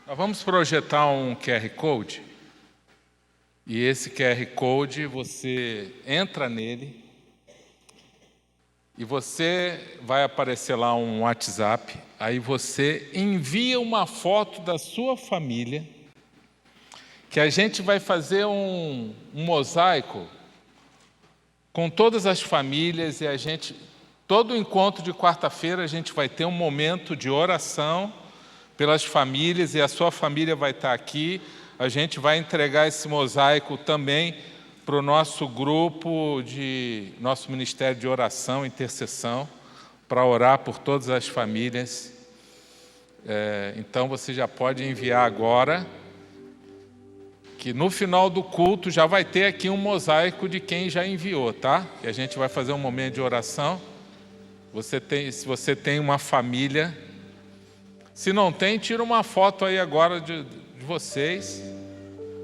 Nós vamos projetar um QR Code, e esse QR Code você entra nele e você vai aparecer lá um WhatsApp, aí você envia uma foto da sua família, que a gente vai fazer um mosaico com todas as famílias, e todo encontro de quarta-feira a gente vai ter um momento de oração pelas famílias, e a sua família vai estar aqui. A gente vai entregar esse mosaico também para o nosso grupo, nosso Ministério de Oração e Intercessão, para orar por todas as famílias. Então você já pode enviar agora, que no final do culto já vai ter aqui um mosaico de quem já enviou, tá? E a gente vai fazer um momento de oração. Se você tem uma família, se não tem, tira uma foto aí agora de vocês.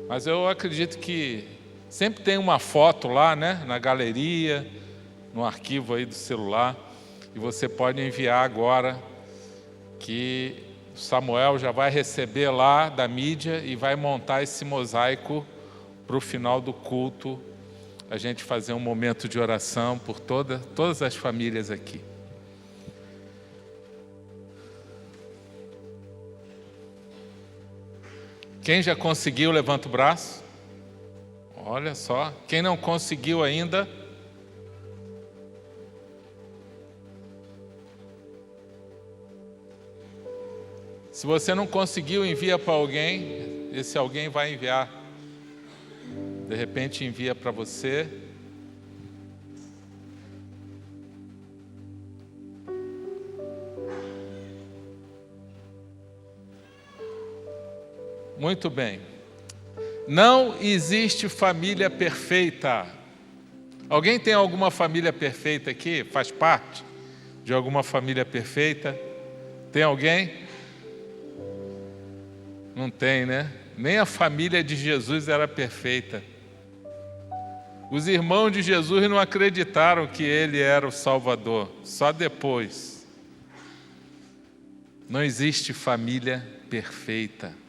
Mas eu acredito que sempre tem uma foto lá, né? Na galeria, no arquivo aí do celular. E você pode enviar agora, que o Samuel já vai receber lá da mídia e vai montar esse mosaico para o final do culto, a gente fazer um momento de oração por todas as famílias aqui. Quem já conseguiu, levanta o braço. Olha só. Quem não conseguiu ainda, se você não conseguiu, envia para alguém. Esse alguém vai enviar. De repente envia para você. Muito bem. Não existe família perfeita. Alguém tem alguma família perfeita aqui? Faz parte de alguma família perfeita? Tem alguém? Não tem, né? Nem a família de Jesus era perfeita. Os irmãos de Jesus não acreditaram que ele era o Salvador, só depois. Não existe família perfeita.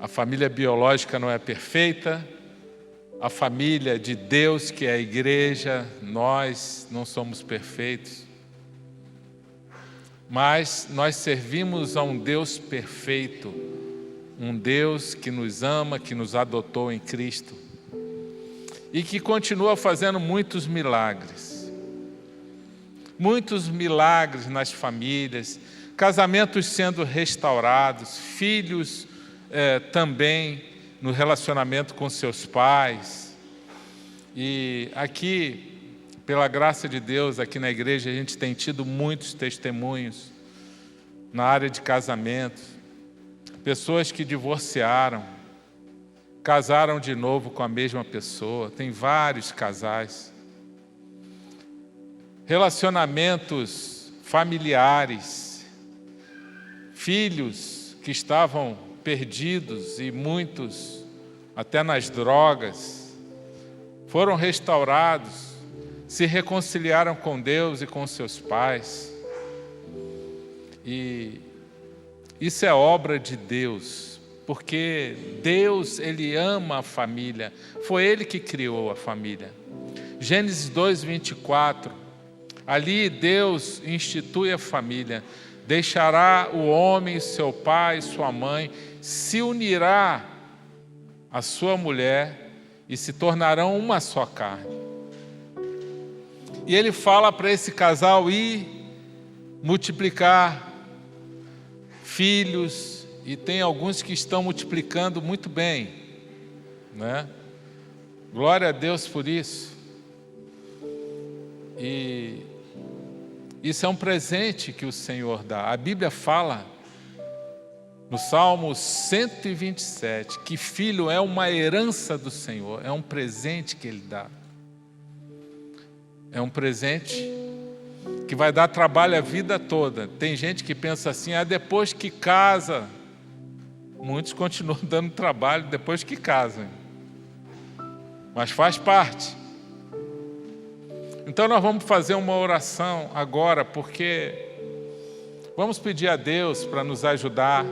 A família biológica não é perfeita, a família de Deus, que é a igreja, nós não somos perfeitos. Mas nós servimos a um Deus perfeito, um Deus que nos ama, que nos adotou em Cristo e que continua fazendo muitos milagres. Muitos milagres nas famílias, casamentos sendo restaurados, filhos também no relacionamento com seus pais. E aqui, pela graça de Deus, aqui na igreja, a gente tem tido muitos testemunhos na área de casamento. Pessoas que divorciaram, casaram de novo com a mesma pessoa. Tem vários casais. Relacionamentos familiares. Filhos que estavam perdidos, e muitos até nas drogas, foram restaurados, se reconciliaram com Deus e com seus pais. E isso é obra de Deus, porque Deus, Ele ama a família, foi Ele que criou a família. Gênesis 2:24, ali Deus institui a família: deixará o homem, seu pai, sua mãe, se unirá à sua mulher e se tornarão uma só carne. E ele fala para esse casal ir multiplicar filhos, e tem alguns que estão multiplicando muito bem, né? Glória a Deus por isso. E isso é um presente que o Senhor dá. A Bíblia fala no Salmo 127 que filho é uma herança do Senhor, é um presente que Ele dá. É um presente que vai dar trabalho a vida toda. Tem gente que pensa assim, depois que casa. Muitos continuam dando trabalho depois que casam. Mas faz parte. Então nós vamos fazer uma oração agora, porque Vamos pedir a Deus para nos ajudar.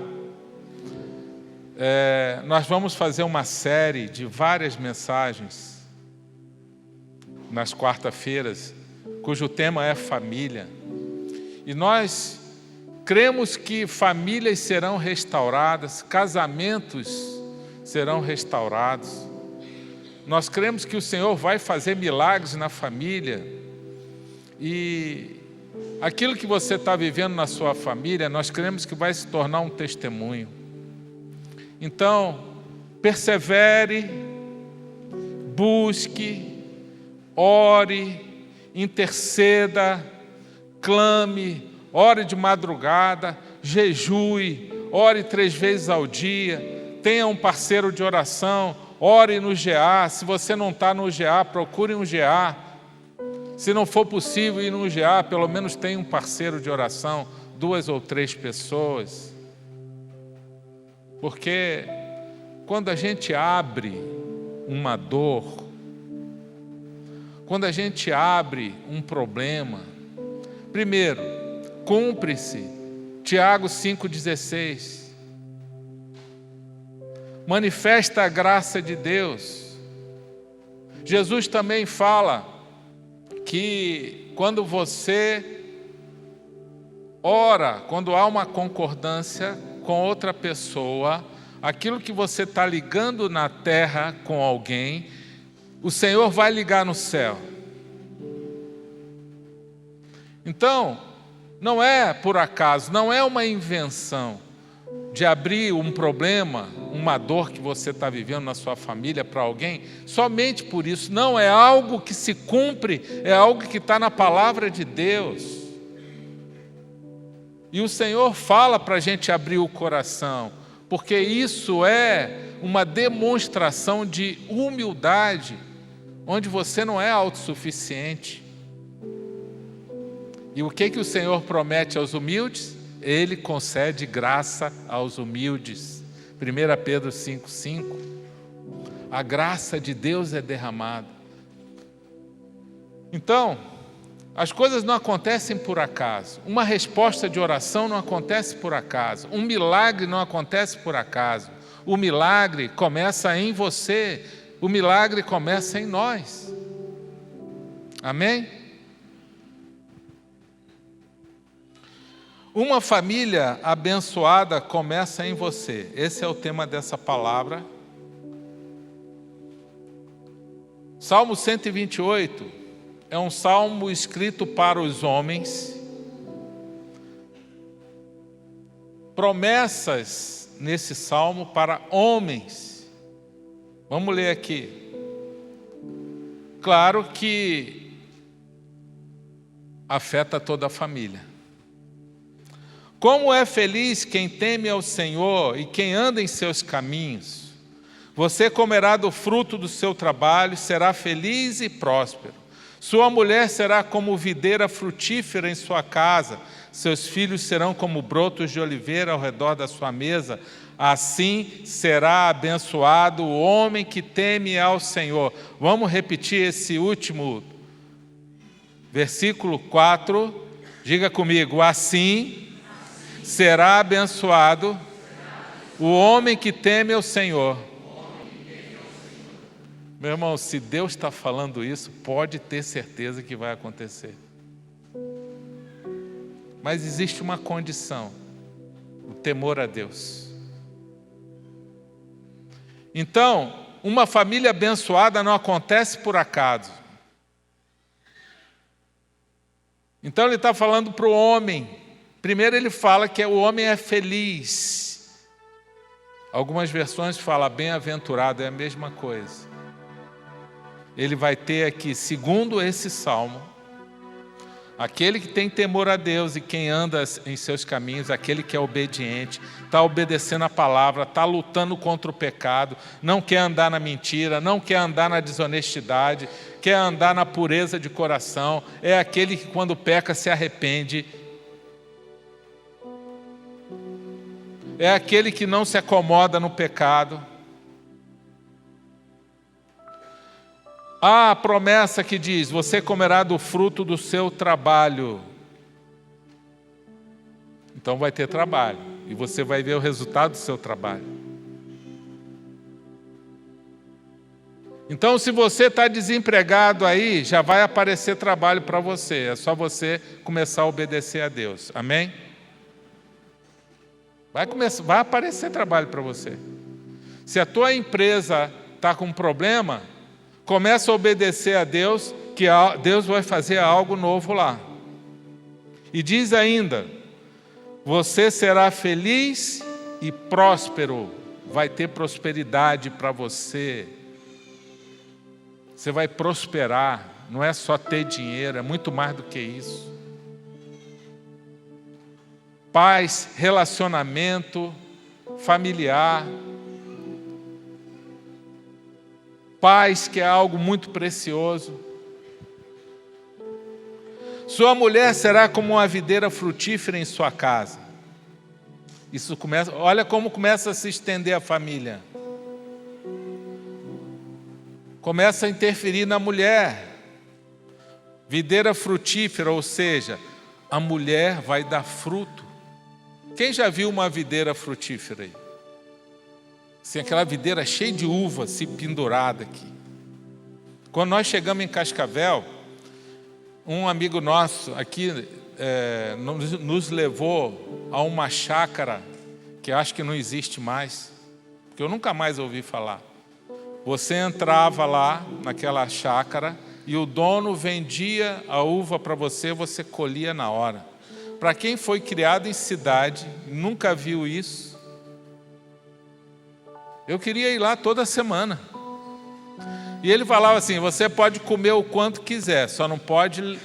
Nós vamos fazer uma série de várias mensagens nas quarta-feiras, cujo tema é família. E nós cremos que famílias serão restauradas, casamentos serão restaurados. Nós cremos que o Senhor vai fazer milagres na família. E aquilo que você está vivendo na sua família, nós cremos que vai se tornar um testemunho. Então, persevere, busque, ore, interceda, clame, ore de madrugada, jejue, ore 3 vezes ao dia, tenha um parceiro de oração, ore no GA. Se você não está no GA, procure um GA. Se não for possível ir no GA, pelo menos tenha um parceiro de oração, 2 ou 3 pessoas. Porque quando a gente abre uma dor, quando a gente abre um problema, primeiro, cumpre-se Tiago 5,16. Manifesta a graça de Deus. Jesus também fala que quando você ora, quando há uma concordância com outra pessoa, aquilo que você está ligando na terra com alguém, o Senhor vai ligar no céu. Então, não é por acaso, não é uma invenção de abrir um problema, uma dor que você está vivendo na sua família para alguém, somente por isso. Não, é algo que se cumpre, é algo que está na palavra de Deus. E o Senhor fala para a gente abrir o coração, porque isso é uma demonstração de humildade, onde você não é autossuficiente. E o que o Senhor promete aos humildes? Ele concede graça aos humildes. 1 Pedro 5,5. A graça de Deus é derramada. Então, as coisas não acontecem por acaso. Uma resposta de oração não acontece por acaso. Um milagre não acontece por acaso. O milagre começa em você. O milagre começa em nós. Amém? Uma família abençoada começa em você. Esse é o tema dessa palavra. Salmo 128 é um salmo escrito para os homens. Promessas nesse salmo para homens. Vamos ler aqui. Claro que afeta toda a família. Como é feliz quem teme ao Senhor e quem anda em seus caminhos. Você comerá do fruto do seu trabalho, será feliz e próspero. Sua mulher será como videira frutífera em sua casa, seus filhos serão como brotos de oliveira ao redor da sua mesa. Assim será abençoado o homem que teme ao Senhor. Vamos repetir esse último versículo 4. Diga comigo, assim será abençoado o homem que teme ao Senhor. Meu irmão, se Deus está falando isso, pode ter certeza que vai acontecer. Mas existe uma condição: o temor a Deus. Então, uma família abençoada não acontece por acaso. Então ele está falando para o homem. Primeiro ele fala que o homem é feliz. Algumas versões falam bem-aventurado, é a mesma coisa. Ele vai ter aqui, segundo esse salmo, aquele que tem temor a Deus e quem anda em seus caminhos, aquele que é obediente, está obedecendo a palavra, está lutando contra o pecado, não quer andar na mentira, não quer andar na desonestidade, quer andar na pureza de coração, é aquele que quando peca se arrepende, é aquele que não se acomoda no pecado. Há a promessa que diz, você comerá do fruto do seu trabalho. Então vai ter trabalho. E você vai ver o resultado do seu trabalho. Então, se você está desempregado aí, já vai aparecer trabalho para você. É só você começar a obedecer a Deus. Amém? Vai aparecer trabalho para você. Se a tua empresa está com problema, começa a obedecer a Deus, que Deus vai fazer algo novo lá. E diz ainda, você será feliz e próspero, vai ter prosperidade para você. Você vai prosperar, não é só ter dinheiro, é muito mais do que isso. Paz, relacionamento familiar. Paz, que é algo muito precioso. Sua mulher será como uma videira frutífera em sua casa. Isso começa, olha como começa a se estender a família. Começa a interferir na mulher. Videira frutífera, ou seja, a mulher vai dar fruto. Quem já viu uma videira frutífera aí? Assim, aquela videira cheia de uva, assim, pendurada aqui. Quando nós chegamos em Cascavel, um amigo nosso aqui nos levou a uma chácara que acho que não existe mais, porque eu nunca mais ouvi falar. Você entrava lá naquela chácara e o dono vendia a uva para você, você colhia na hora. Para quem foi criado em cidade, nunca viu isso. Eu queria ir lá toda semana. E ele falava assim, você pode comer o quanto quiser, só não pode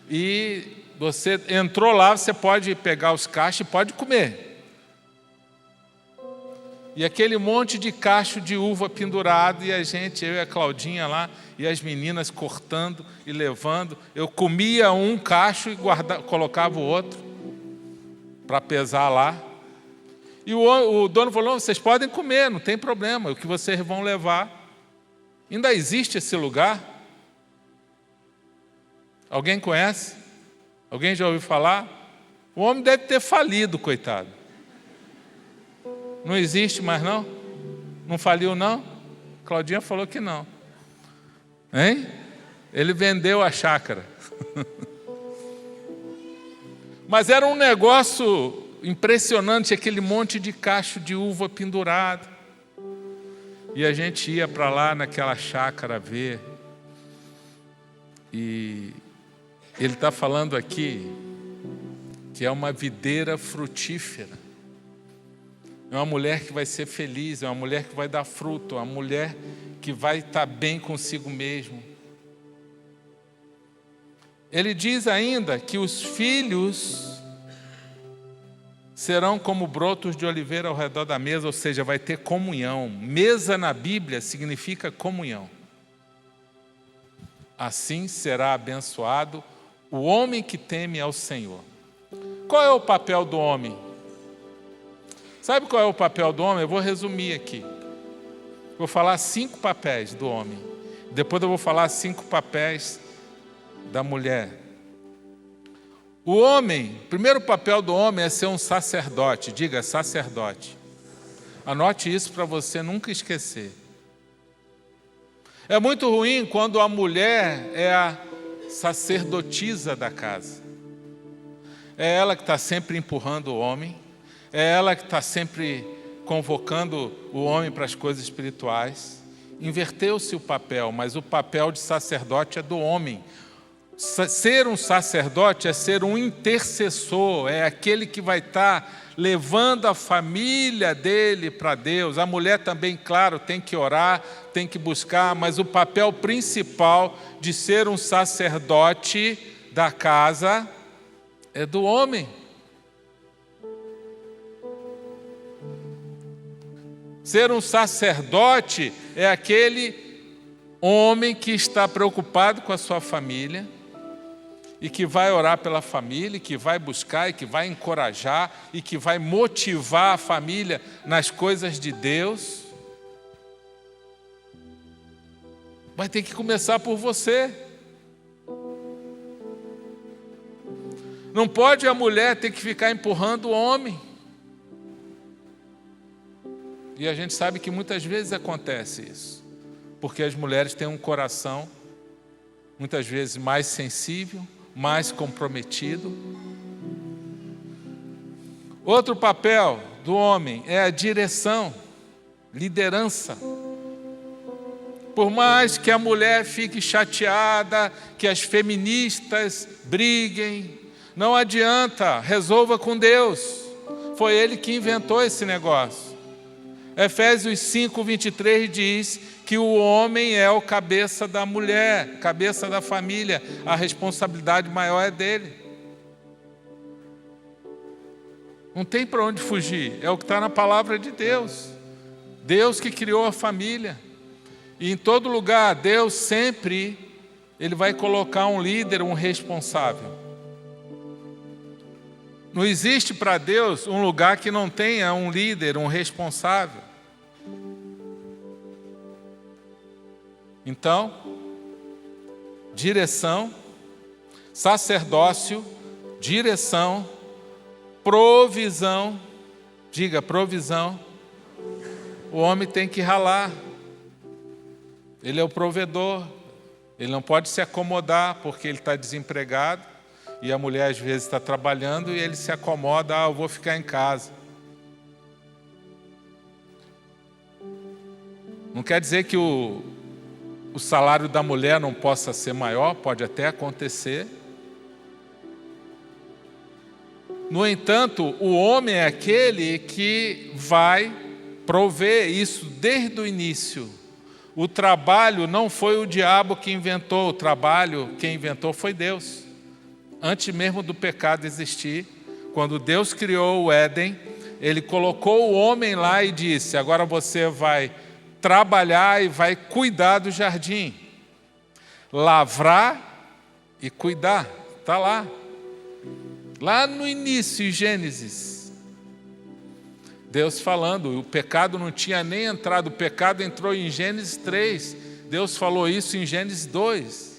ir... Você entrou lá, você pode pegar os cachos e pode comer. E aquele monte de cacho de uva pendurado, e a gente, eu e a Claudinha lá, e as meninas cortando e levando. Eu comia um cacho e colocava o outro, para pesar lá. E o dono falou, vocês podem comer, não tem problema, o que vocês vão levar. Ainda existe esse lugar? Alguém conhece? Alguém já ouviu falar? O homem deve ter falido, coitado. Não existe mais não? Não faliu não? Claudinha falou que não. Hein? Ele vendeu a chácara. Mas era um negócio impressionante, aquele monte de cacho de uva pendurado. E a gente ia para lá naquela chácara ver. E ele está falando aqui que é uma videira frutífera. É uma mulher que vai ser feliz, é uma mulher que vai dar fruto, é uma mulher que vai estar bem consigo mesmo. Ele diz ainda que os filhos serão como brotos de oliveira ao redor da mesa, ou seja, vai ter comunhão. Mesa na Bíblia significa comunhão. Assim será abençoado o homem que teme ao Senhor. Qual é o papel do homem? Sabe qual é o papel do homem? Eu vou resumir aqui. Vou falar 5 papéis do homem. Depois eu vou falar 5 papéis da mulher. O homem, o primeiro papel do homem é ser um sacerdote. Diga, sacerdote. Anote isso para você nunca esquecer. É muito ruim quando a mulher é a sacerdotisa da casa. É ela que está sempre empurrando o homem. É ela que está sempre convocando o homem para as coisas espirituais. Inverteu-se o papel, mas o papel de sacerdote é do homem. Ser um sacerdote é ser um intercessor, é aquele que vai estar levando a família dele para Deus. A mulher também, claro, tem que orar, tem que buscar, mas o papel principal de ser um sacerdote da casa é do homem. Ser um sacerdote é aquele homem que está preocupado com a sua família e que vai orar pela família, e que vai buscar, e que vai encorajar, e que vai motivar a família nas coisas de Deus. Vai ter que começar por você. Não pode a mulher ter que ficar empurrando o homem. E a gente sabe que muitas vezes acontece isso, porque as mulheres têm um coração muitas vezes mais sensível, mais comprometido. Outro papel do homem é a direção, liderança. Por mais que a mulher fique chateada, que as feministas briguem, não adianta, resolva com Deus. Foi Ele que inventou esse negócio. Efésios 5:23 diz que o homem é o cabeça da mulher, cabeça da família, a responsabilidade maior é dele. Não tem para onde fugir, é o que está na palavra de Deus. Deus que criou a família. E em todo lugar, Deus sempre, Ele vai colocar um líder, um responsável. Não existe para Deus um lugar que não tenha um líder, um responsável. Então, direção, sacerdócio, direção, provisão, diga provisão. O homem tem que ralar. Ele é o provedor. Ele não pode se acomodar porque ele está desempregado e a mulher às vezes está trabalhando e ele se acomoda, eu vou ficar em casa. Não quer dizer que o salário da mulher não possa ser maior, pode até acontecer. No entanto, o homem é aquele que vai prover isso desde o início. O trabalho não foi o diabo que inventou, o trabalho quem inventou foi Deus. Antes mesmo do pecado existir, quando Deus criou o Éden, Ele colocou o homem lá e disse, agora você vai trabalhar e vai cuidar do jardim. Lavrar e cuidar, está lá. Lá no início, em Gênesis. Deus falando, o pecado não tinha nem entrado, o pecado entrou em Gênesis 3. Deus falou isso em Gênesis 2.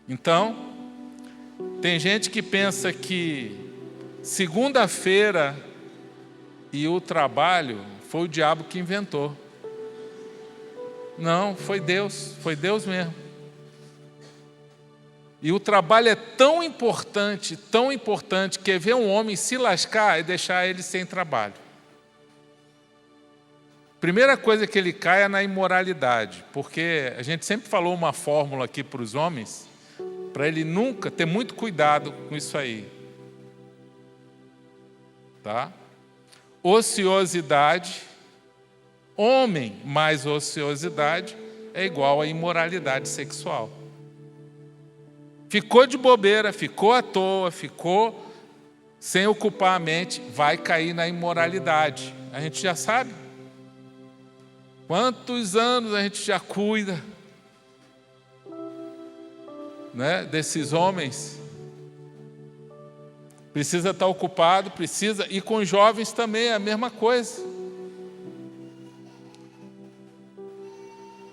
Então, tem gente que pensa que segunda-feira e o trabalho foi o diabo que inventou. Não, foi Deus mesmo. E o trabalho é tão importante, que ver um homem se lascar e deixar ele sem trabalho. Primeira coisa que ele cai é na imoralidade, porque a gente sempre falou uma fórmula aqui para os homens, para ele nunca ter muito cuidado com isso aí. Tá? Ociosidade, homem mais ociosidade é igual a imoralidade sexual. Ficou de bobeira, ficou à toa, ficou sem ocupar a mente, vai cair na imoralidade. A gente já sabe. Quantos anos a gente já cuida, né, desses homens? Precisa estar ocupado, precisa, e com os jovens também é a mesma coisa.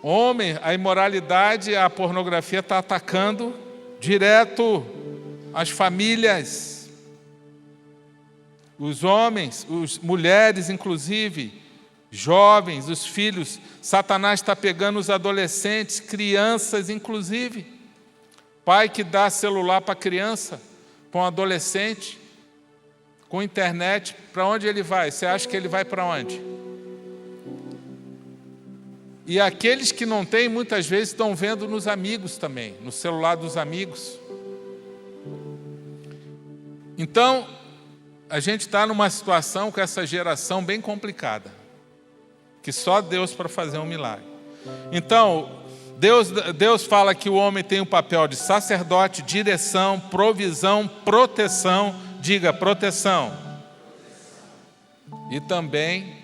Homem, a imoralidade, a pornografia está atacando direto as famílias, os homens, as mulheres inclusive, jovens, os filhos. Satanás está pegando os adolescentes, crianças inclusive. Pai que dá celular para criança, para um adolescente, com internet, para onde ele vai? Você acha que ele vai para onde? E aqueles que não têm, muitas vezes estão vendo nos amigos também, no celular dos amigos. Então, a gente está numa situação com essa geração bem complicada, que só Deus para fazer um milagre. Então, Deus fala que o homem tem o papel de sacerdote, direção, provisão, proteção, diga proteção. E também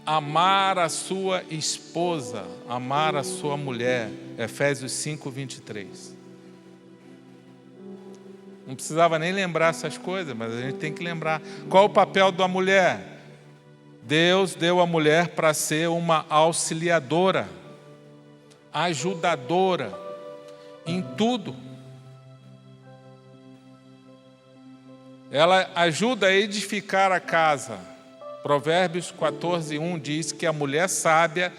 amar a sua esposa, amar a sua mulher, Efésios 5:23. Não precisava nem lembrar essas coisas, mas a gente tem que lembrar. Qual o papel da mulher? Deus deu a mulher para ser uma auxiliadora, ajudadora em tudo. Ela ajuda a edificar a casa. Provérbios 14:1 diz que a mulher sábia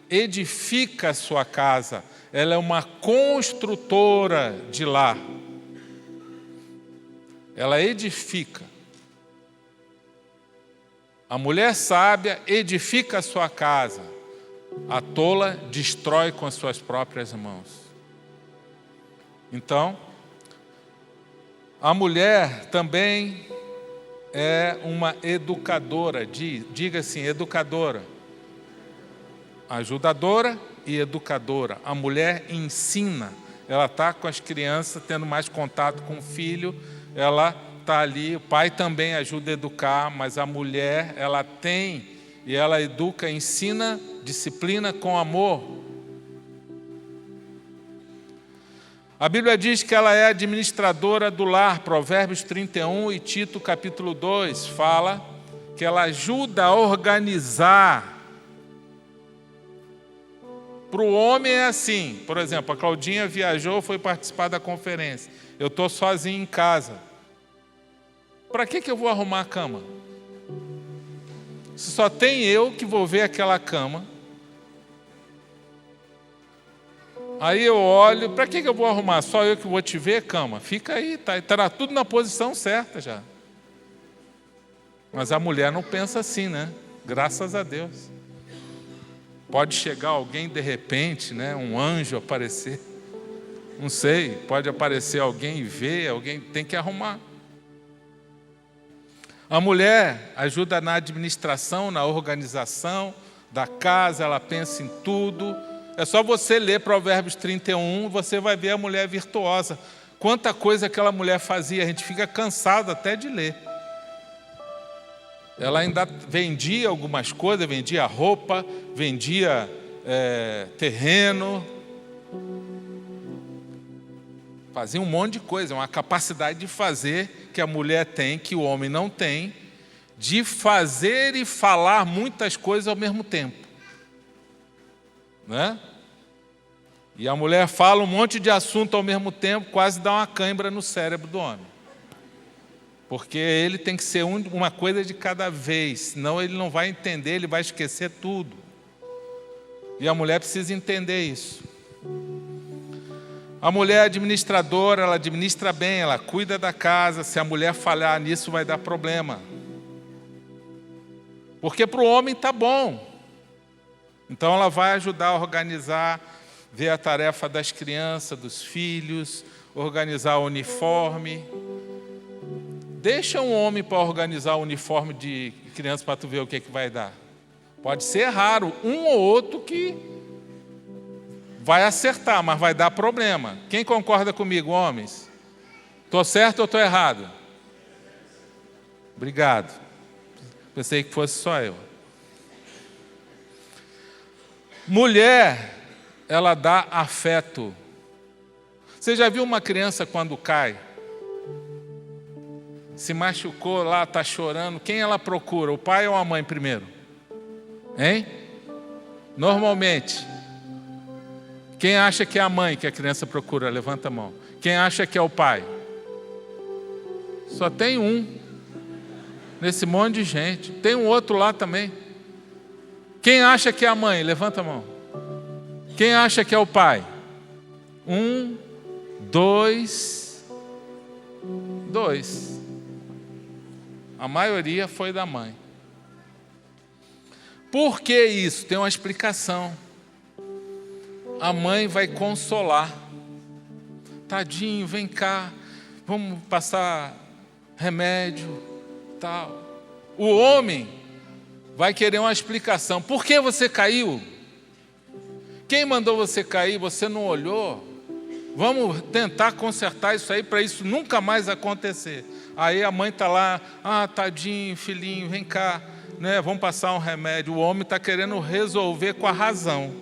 edifica a sua casa. Ela é uma construtora de lar. Ela edifica. A mulher sábia edifica a sua casa. A tola destrói com as suas próprias mãos. Então, a mulher também é uma educadora, diga assim, educadora. Ajudadora e educadora. A mulher ensina, ela está com as crianças, tendo mais contato com o filho, ela está ali, o pai também ajuda a educar, mas a mulher, ela tem, e ela educa, ensina, disciplina com amor. A Bíblia diz que ela é administradora do lar, Provérbios 31 e Tito capítulo 2, fala que ela ajuda a organizar. Para o homem é assim, por exemplo, a Claudinha viajou, foi participar da conferência. Eu estou sozinho em casa. Para que eu vou arrumar a cama? Se só tem eu que vou ver aquela cama. Aí eu olho, para que eu vou arrumar? Só eu que vou te ver, cama? Fica aí, estará tudo na posição certa já. Mas a mulher não pensa assim, né? Graças a Deus. Pode chegar alguém de repente, né? Um anjo aparecer. Não sei, pode aparecer alguém e ver, alguém tem que arrumar. A mulher ajuda na administração, na organização da casa, ela pensa em tudo. É só você ler Provérbios 31, você vai ver a mulher virtuosa. Quanta coisa aquela mulher fazia, a gente fica cansado até de ler. Ela ainda vendia algumas coisas, vendia roupa, vendia terreno. Fazia um monte de coisa, uma capacidade de fazer que a mulher tem, que o homem não tem, de fazer e falar muitas coisas ao mesmo tempo. Né? E a mulher fala um monte de assunto ao mesmo tempo, quase dá uma cãibra no cérebro do homem. Porque ele tem que ser uma coisa de cada vez, senão ele não vai entender, ele vai esquecer tudo. E a mulher precisa entender isso. A mulher administradora, ela administra bem, ela cuida da casa. Se a mulher falhar nisso, vai dar problema. Porque para o homem está bom. Então ela vai ajudar a organizar, ver a tarefa das crianças, dos filhos, organizar o uniforme. Deixa um homem para organizar o uniforme de criança para tu ver o que vai dar. Pode ser raro, um ou outro que vai acertar, mas vai dar problema. Quem concorda comigo, homens? Estou certo ou estou errado? Obrigado. Pensei que fosse só eu. Mulher, ela dá afeto. Você já viu uma criança quando cai? Se machucou lá, está chorando. Quem ela procura? O pai ou a mãe primeiro? Hein? Normalmente. Quem acha que é a mãe que a criança procura? Levanta a mão. Quem acha que é o pai? Só tem um. Nesse monte de gente. Tem um outro lá também. Quem acha que é a mãe? Levanta a mão. Quem acha que é o pai? 1, 2. A maioria foi da mãe. Por que isso? Tem uma explicação. A mãe vai consolar. Tadinho, vem cá, vamos passar remédio, tal. O homem vai querer uma explicação. Por que você caiu? Quem mandou você cair? Você não olhou? Vamos tentar consertar isso aí para isso nunca mais acontecer. Aí a mãe está lá, tadinho, filhinho, vem cá, né? Vamos passar um remédio. O homem está querendo resolver com a razão.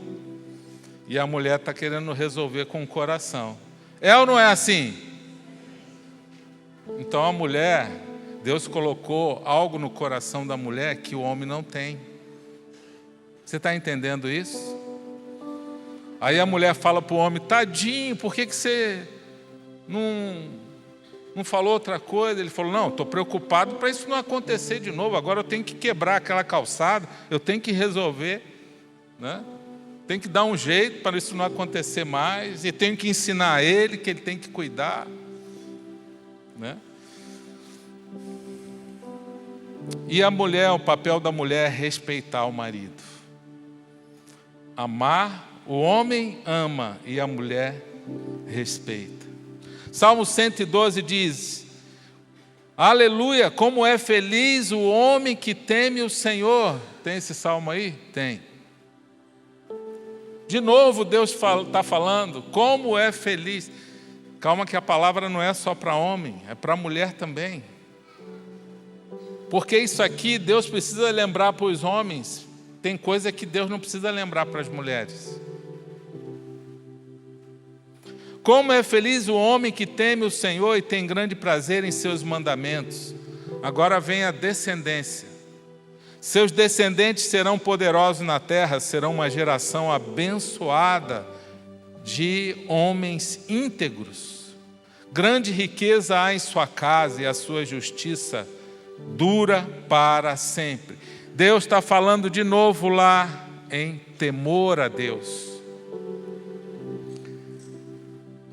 E a mulher está querendo resolver com o coração. É ou não é assim? Então a mulher, Deus colocou algo no coração da mulher que o homem não tem. Você está entendendo isso? Aí a mulher fala para o homem, tadinho, por que você não não falou outra coisa. Ele falou, não, estou preocupado para isso não acontecer de novo. Agora eu tenho que quebrar aquela calçada, eu tenho que resolver, né? Tem que dar um jeito para isso não acontecer mais, e tenho que ensinar a ele que ele tem que cuidar, né? E a mulher, o papel da mulher é respeitar o marido. Amar, o homem ama e a mulher respeita. Salmo 112 diz, aleluia, como é feliz o homem que teme o Senhor. Tem esse salmo aí? Tem. De novo Deus está falando, como é feliz. Calma que a palavra não é só para homem, é para mulher também. Porque isso aqui Deus precisa lembrar para os homens, tem coisa que Deus não precisa lembrar para as mulheres. Como é feliz o homem que teme o Senhor e tem grande prazer em seus mandamentos. Agora vem a descendência. Seus descendentes serão poderosos na terra, serão uma geração abençoada de homens íntegros. Grande riqueza há em sua casa e a sua justiça dura para sempre. Deus está falando de novo lá em temor a Deus.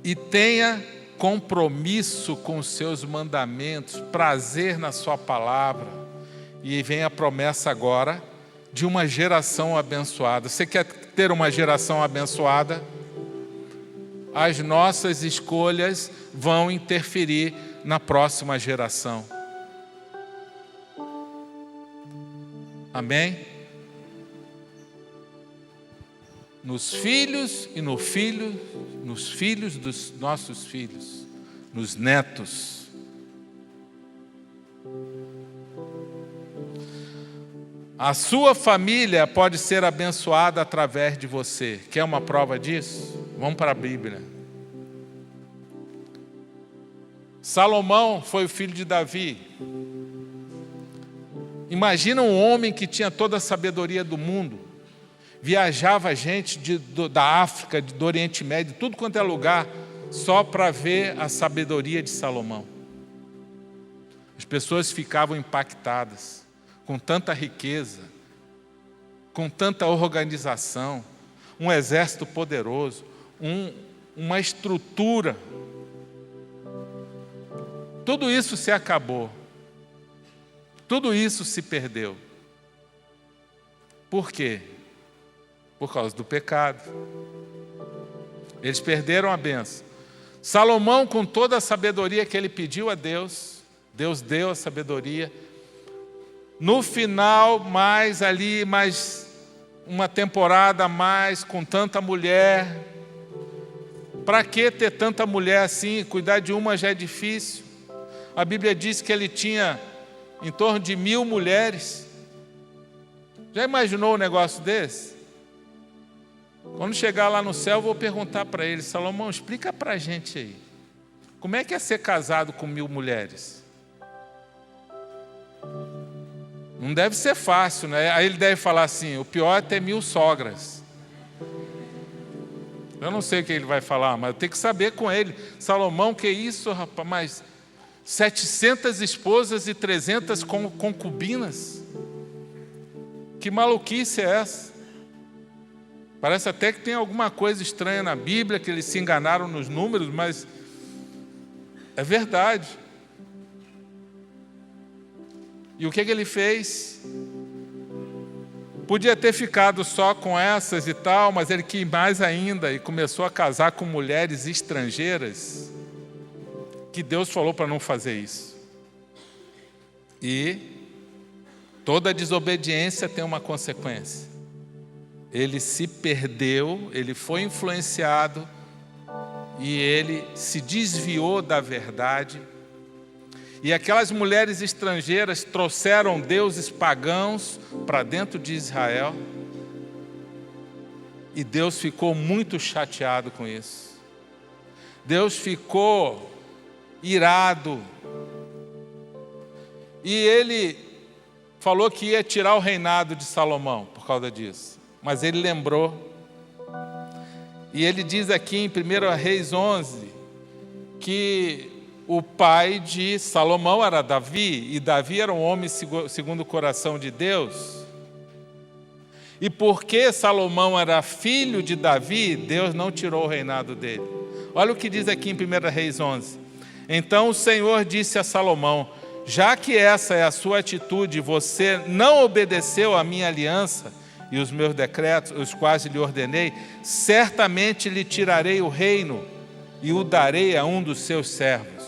E tenha compromisso com os seus mandamentos, prazer na sua palavra. E vem a promessa agora de uma geração abençoada. Você quer ter uma geração abençoada? As nossas escolhas vão interferir na próxima geração. Amém? Nos filhos e nos filhos dos nossos filhos, nos netos. A sua família pode ser abençoada através de você. Quer uma prova disso? Vamos para a Bíblia. Salomão foi o filho de Davi. Imagina um homem que tinha toda a sabedoria do mundo. Viajava gente da África, do Oriente Médio, tudo quanto é lugar, só para ver a sabedoria de Salomão. As pessoas ficavam impactadas com tanta riqueza, com tanta organização, um exército poderoso, uma estrutura. Tudo isso se acabou. Tudo isso se perdeu. Por quê? Por causa do pecado. Eles perderam a bênção. Salomão, com toda a sabedoria que ele pediu a Deus, Deus deu a sabedoria. No final, mais uma temporada a mais, com tanta mulher. Para que ter tanta mulher assim? Cuidar de uma já é difícil. A Bíblia diz que ele tinha em torno de 1000 mulheres. Já imaginou um negócio desse? Quando chegar lá no céu, eu vou perguntar para ele, Salomão, explica para a gente aí. Como é que é ser casado com 1000 mulheres? Não deve ser fácil, né? Aí ele deve falar assim, o pior é ter 1000 sogras. Eu não sei o que ele vai falar, mas eu tenho que saber com ele. Salomão, que isso, rapaz? Mas 700 esposas e 300 concubinas? Que maluquice é essa? Parece até que tem alguma coisa estranha na Bíblia, que eles se enganaram nos números, mas é verdade. E o que ele fez? Podia ter ficado só com essas e tal, mas ele quis mais ainda e começou a casar com mulheres estrangeiras, que Deus falou para não fazer isso. E toda desobediência tem uma consequência. Ele se perdeu, ele foi influenciado e ele se desviou da verdade. E aquelas mulheres estrangeiras trouxeram deuses pagãos para dentro de Israel. E Deus ficou muito chateado com isso. Deus ficou irado. E ele falou que ia tirar o reinado de Salomão por causa disso. Mas ele lembrou. E ele diz aqui em 1 Reis 11, que o pai de Salomão era Davi, e Davi era um homem segundo o coração de Deus. E porque Salomão era filho de Davi, Deus não tirou o reinado dele. Olha o que diz aqui em 1 Reis 11. Então o Senhor disse a Salomão: já que essa é a sua atitude, você não obedeceu à minha aliança e os meus decretos, os quais lhe ordenei, certamente lhe tirarei o reino e o darei a um dos seus servos.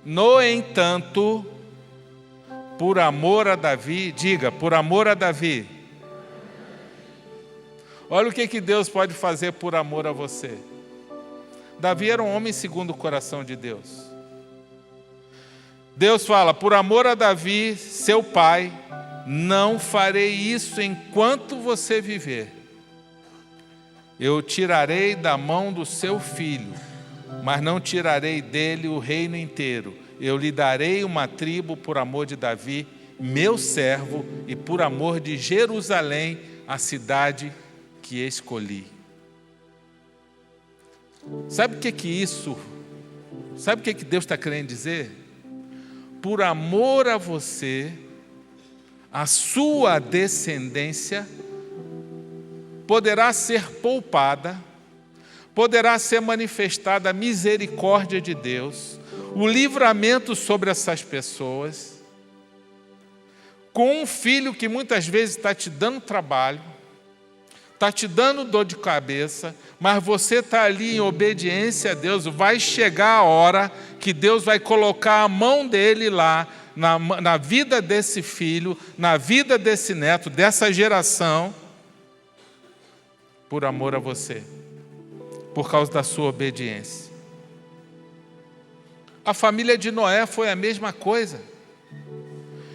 No entanto, por amor a Davi, diga, por amor a Davi. Olha o que Deus pode fazer por amor a você. Davi era um homem segundo o coração de Deus. Deus fala: por amor a Davi, seu pai, não farei isso enquanto você viver. Eu o tirarei da mão do seu filho, mas não tirarei dele o reino inteiro. Eu lhe darei uma tribo por amor de Davi, meu servo, e por amor de Jerusalém, a cidade que escolhi. Sabe o que isso? Sabe o que Deus está querendo dizer? Por amor a você, a sua descendência poderá ser poupada, poderá ser manifestada a misericórdia de Deus, o livramento sobre essas pessoas, com um filho que muitas vezes está te dando trabalho, está te dando dor de cabeça, mas você está ali em obediência a Deus. Vai chegar a hora que Deus vai colocar a mão dele lá, na vida desse filho, na vida desse neto, dessa geração, por amor a você, por causa da sua obediência. A família de Noé foi a mesma coisa.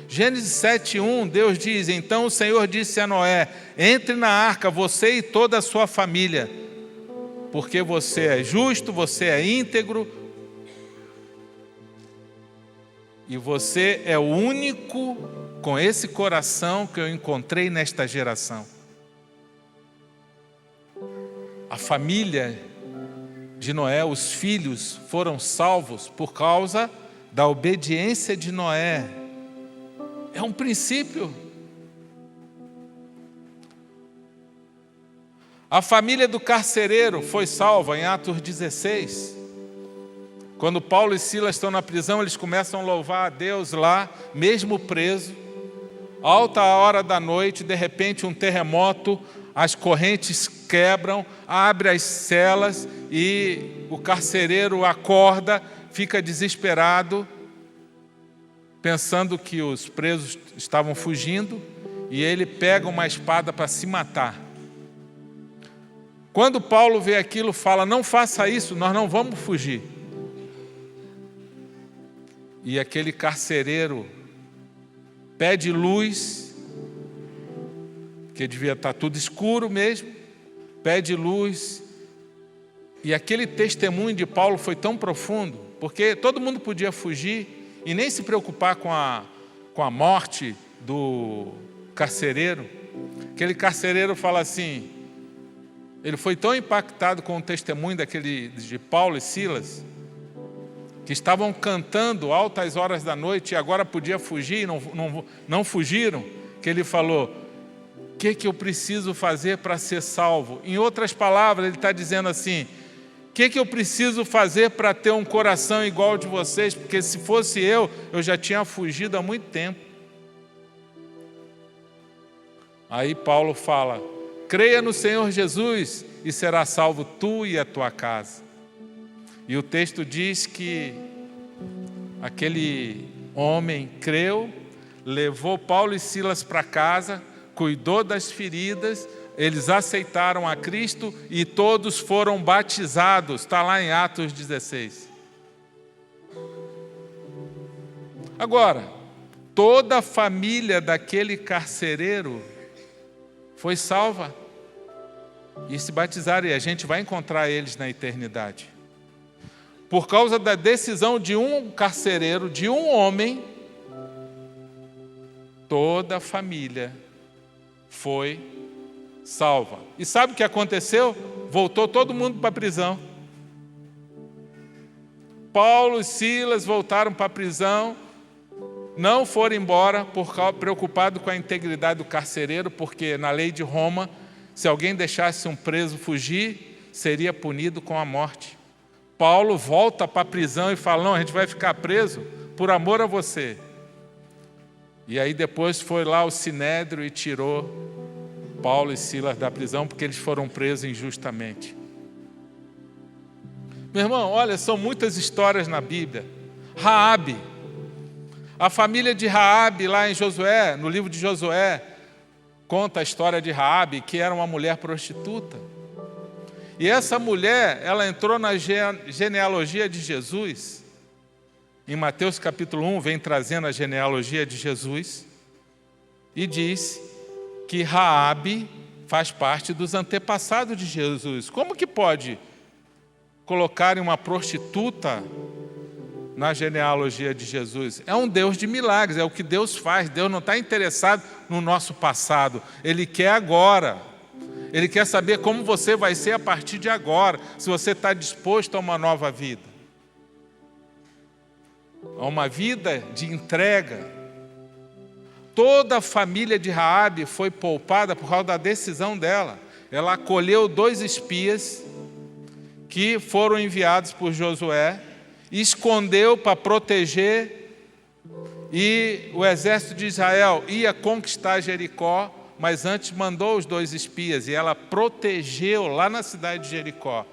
Gênesis 7:1, Deus diz: então o Senhor disse a Noé: entre na arca, você e toda a sua família, porque você é justo, você é íntegro, e você é o único com esse coração que eu encontrei nesta geração. A família de Noé, os filhos, foram salvos por causa da obediência de Noé. É um princípio. A família do carcereiro foi salva em Atos 16. Quando Paulo e Silas estão na prisão, eles começam a louvar a Deus lá, mesmo preso. Alta hora da noite, de repente um terremoto, as correntes quebram, abre as celas e o carcereiro acorda, fica desesperado, pensando que os presos estavam fugindo, e ele pega uma espada para se matar. Quando Paulo vê aquilo, fala: não faça isso, nós não vamos fugir. E aquele carcereiro pede luz, que devia estar tudo escuro mesmo, pede luz, e aquele testemunho de Paulo foi tão profundo, porque todo mundo podia fugir e nem se preocupar com a morte do carcereiro. Aquele carcereiro fala assim, ele foi tão impactado com o testemunho de Paulo e Silas, que estavam cantando altas horas da noite e agora podia fugir e não fugiram, que ele falou: o que eu preciso fazer para ser salvo? Em outras palavras, ele está dizendo assim: o que eu preciso fazer para ter um coração igual ao de vocês? Porque se fosse eu já tinha fugido há muito tempo. Aí Paulo fala: creia no Senhor Jesus e será salvo tu e a tua casa. E o texto diz que aquele homem creu, levou Paulo e Silas para casa, cuidou das feridas, eles aceitaram a Cristo e todos foram batizados. Está lá em Atos 16. Agora, toda a família daquele carcereiro foi salva e se batizaram, e a gente vai encontrar eles na eternidade. Por causa da decisão de um carcereiro, de um homem, toda a família foi salva. E sabe o que aconteceu? Voltou todo mundo para a prisão. Paulo e Silas voltaram para a prisão, não foram embora preocupado com a integridade do carcereiro, porque na lei de Roma, se alguém deixasse um preso fugir, seria punido com a morte. Paulo volta para a prisão e fala, não, a gente vai ficar preso por amor a você. E aí depois foi lá o Sinédrio e tirou Paulo e Silas da prisão, porque eles foram presos injustamente. Meu irmão, olha, são muitas histórias na Bíblia. Raabe, a família de Raabe lá em Josué, no livro de Josué, conta a história de Raabe, que era uma mulher prostituta. E essa mulher, ela entrou na genealogia de Jesus. Em Mateus capítulo 1, vem trazendo a genealogia de Jesus e diz que Raabe faz parte dos antepassados de Jesus. Como que pode colocarem uma prostituta na genealogia de Jesus? É um Deus de milagres, é o que Deus faz. Deus não está interessado no nosso passado, Ele quer agora. Ele quer saber como você vai ser a partir de agora, se você está disposto a uma nova vida. A uma vida de entrega. Toda a família de Raabe foi poupada por causa da decisão dela. Ela acolheu 2 espias que foram enviados por Josué, escondeu para proteger, e o exército de Israel ia conquistar Jericó, mas antes mandou os 2 espias, e ela protegeu lá na cidade de Jericó.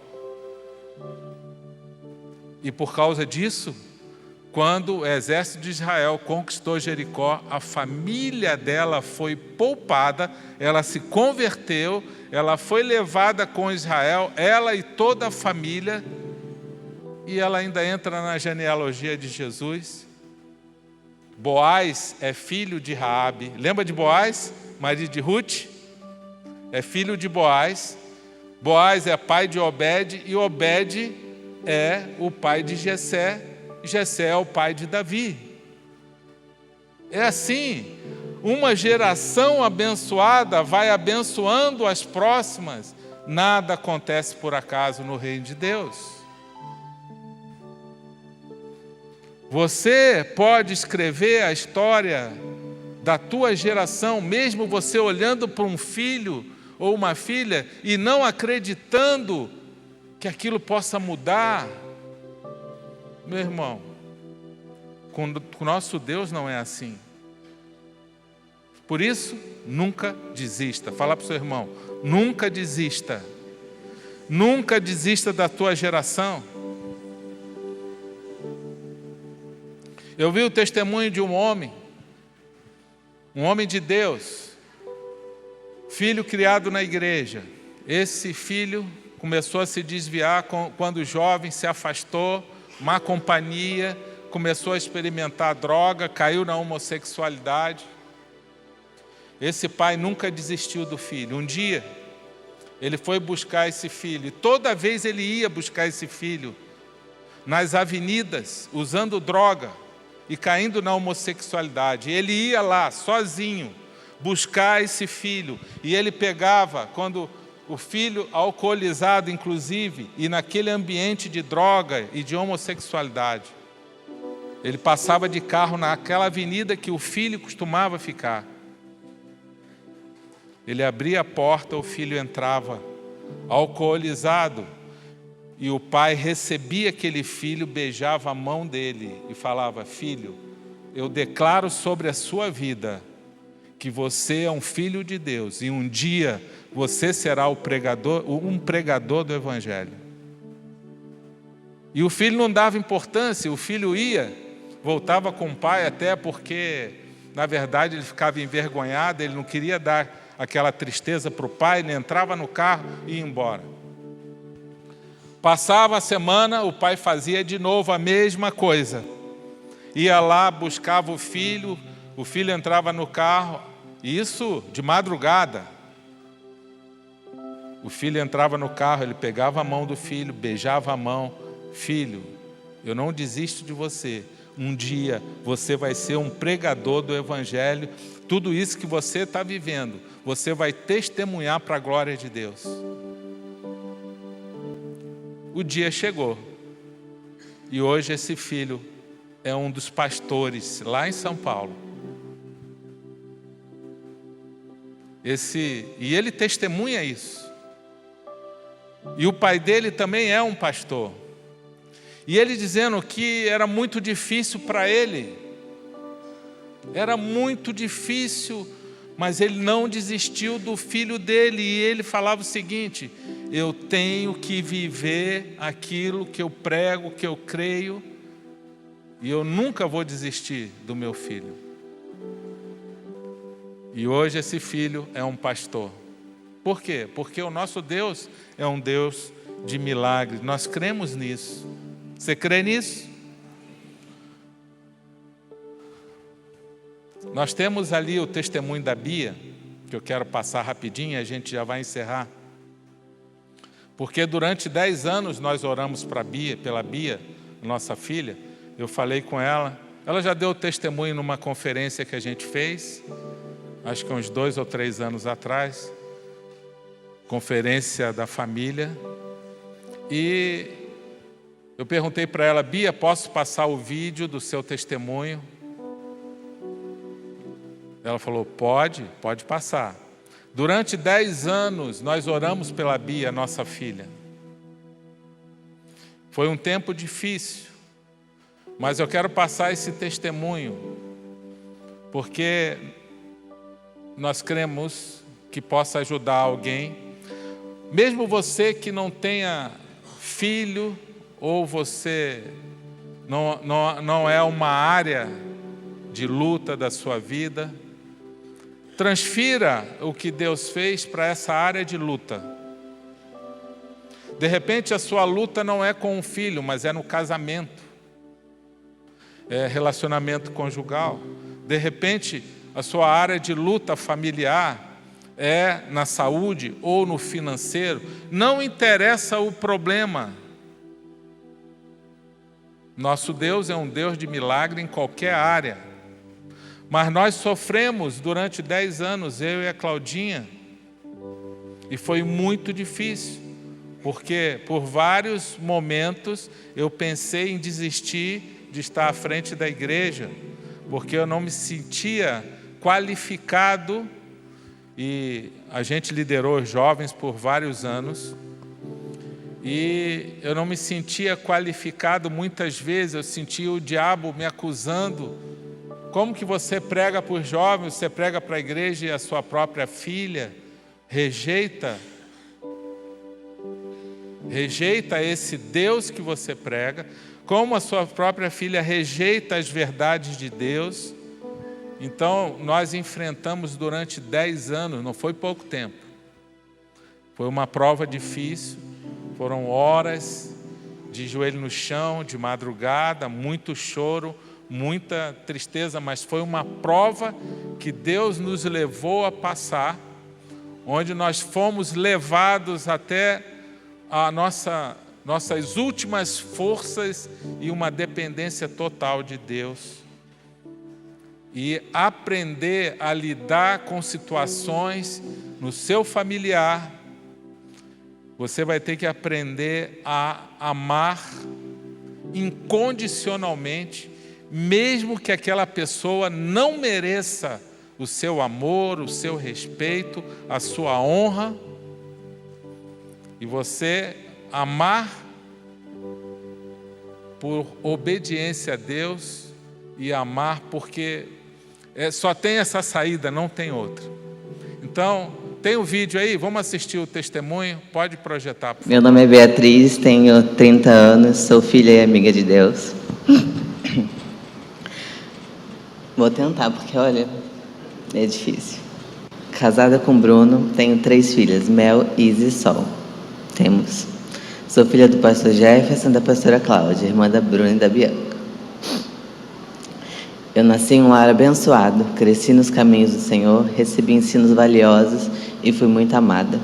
E por causa disso, quando o exército de Israel conquistou Jericó, a família dela foi poupada, ela se converteu, ela foi levada com Israel, ela e toda a família, e ela ainda entra na genealogia de Jesus. Boaz é filho de Raabe. Lembra de Boaz, marido de Ruth? É filho de Boaz. Boaz é pai de Obed, e Obed é o pai de Jessé. Jessé é o pai de Davi. É assim, uma geração abençoada vai abençoando as próximas. Nada acontece por acaso no reino de Deus. Você pode escrever a história da tua geração, mesmo você olhando para um filho ou uma filha e não acreditando que aquilo possa mudar. Meu irmão, com o nosso Deus não é assim. Por isso, nunca desista. Fala para o seu irmão, nunca desista. Nunca desista da tua geração. Eu vi o testemunho de um homem de Deus, filho criado na igreja. Esse filho começou a se desviar quando jovem, se afastou, má companhia, começou a experimentar droga, caiu na homossexualidade. Esse pai nunca desistiu do filho. Um dia, ele foi buscar esse filho, e toda vez ele ia buscar esse filho nas avenidas, usando droga e caindo na homossexualidade. Ele ia lá, sozinho, buscar esse filho, e ele pegava, quando o filho alcoolizado, inclusive, e naquele ambiente de droga e de homossexualidade, ele passava de carro naquela avenida que o filho costumava ficar. Ele abria a porta, o filho entrava alcoolizado, e o pai recebia aquele filho, beijava a mão dele e falava: filho, eu declaro sobre a sua vida que você é um filho de Deus, e um dia você será um pregador do Evangelho. E o filho não dava importância, o filho ia, voltava com o pai, até porque, na verdade, ele ficava envergonhado, ele não queria dar aquela tristeza para o pai, ele entrava no carro e ia embora. Passava a semana, o pai fazia de novo a mesma coisa. Ia lá, buscava o filho entrava no carro, isso de madrugada. O filho entrava no carro, ele pegava a mão do filho, beijava a mão. Filho, eu não desisto de você. Um dia você vai ser um pregador do Evangelho. Tudo isso que você está vivendo, você vai testemunhar para a glória de Deus. O dia chegou e hoje esse filho é um dos pastores lá em São Paulo. E ele testemunha isso. E o pai dele também é um pastor. E ele dizendo que era muito difícil para ele. Era muito difícil, mas ele não desistiu do filho dele. E ele falava o seguinte: eu tenho que viver aquilo que eu prego, que eu creio, e eu nunca vou desistir do meu filho. E hoje esse filho é um pastor. Por quê? Porque o nosso Deus é um Deus de milagres. Nós cremos nisso. Você crê nisso? Nós temos ali o testemunho da Bia, que eu quero passar rapidinho e a gente já vai encerrar. Porque durante 10 anos nós oramos pela Bia, nossa filha. Eu falei com ela. Ela já deu testemunho numa conferência que a gente fez, acho que uns 2 ou 3 anos atrás. Conferência da família. E eu perguntei para ela: Bia, posso passar o vídeo do seu testemunho? Ela falou: pode passar. Durante 10 anos nós oramos pela Bia, nossa filha. Foi um tempo difícil, mas eu quero passar esse testemunho, porque nós cremos que possa ajudar alguém. Mesmo você que não tenha filho, ou você não é uma área de luta da sua vida, transfira o que Deus fez para essa área de luta. De repente a sua luta não é com um filho, mas é no casamento, é relacionamento conjugal. De repente a sua área de luta familiar é na saúde ou no financeiro. Não interessa o problema. Nosso Deus é um Deus de milagre em qualquer área. Mas nós sofremos durante 10 anos, eu e a Claudinha. E foi muito difícil, porque por vários momentos eu pensei em desistir de estar à frente da igreja, porque eu não me sentia qualificado. E a gente liderou os jovens por vários anos, e eu não me sentia qualificado. Muitas vezes eu sentia o diabo me acusando: como que você prega para os jovens, você prega para a igreja e a sua própria filha rejeita esse Deus que você prega, como a sua própria filha rejeita as verdades de Deus. Então, nós enfrentamos durante 10 anos, não foi pouco tempo. Foi uma prova difícil, foram horas de joelho no chão, de madrugada, muito choro, muita tristeza, mas foi uma prova que Deus nos levou a passar, onde nós fomos levados até a nossas últimas forças e uma dependência total de Deus. E aprender a lidar com situações no seu familiar. Você vai ter que aprender a amar incondicionalmente, mesmo que aquela pessoa não mereça o seu amor, o seu respeito, a sua honra. E você amar por obediência a Deus e amar porque só tem essa saída, não tem outra. Então, tem o vídeo aí? Vamos assistir o testemunho? Pode projetar, por favor. Meu nome é Beatriz, tenho 30 anos, sou filha e amiga de Deus. Vou tentar, porque olha, é difícil. Casada com Bruno, tenho 3 filhas, Mel, Isa e Sol. Sou filha do pastor Jefferson e da pastora Cláudia, irmã da Bruna e da Bianca. Eu nasci em um lar abençoado, cresci nos caminhos do Senhor, recebi ensinos valiosos e fui muito amada.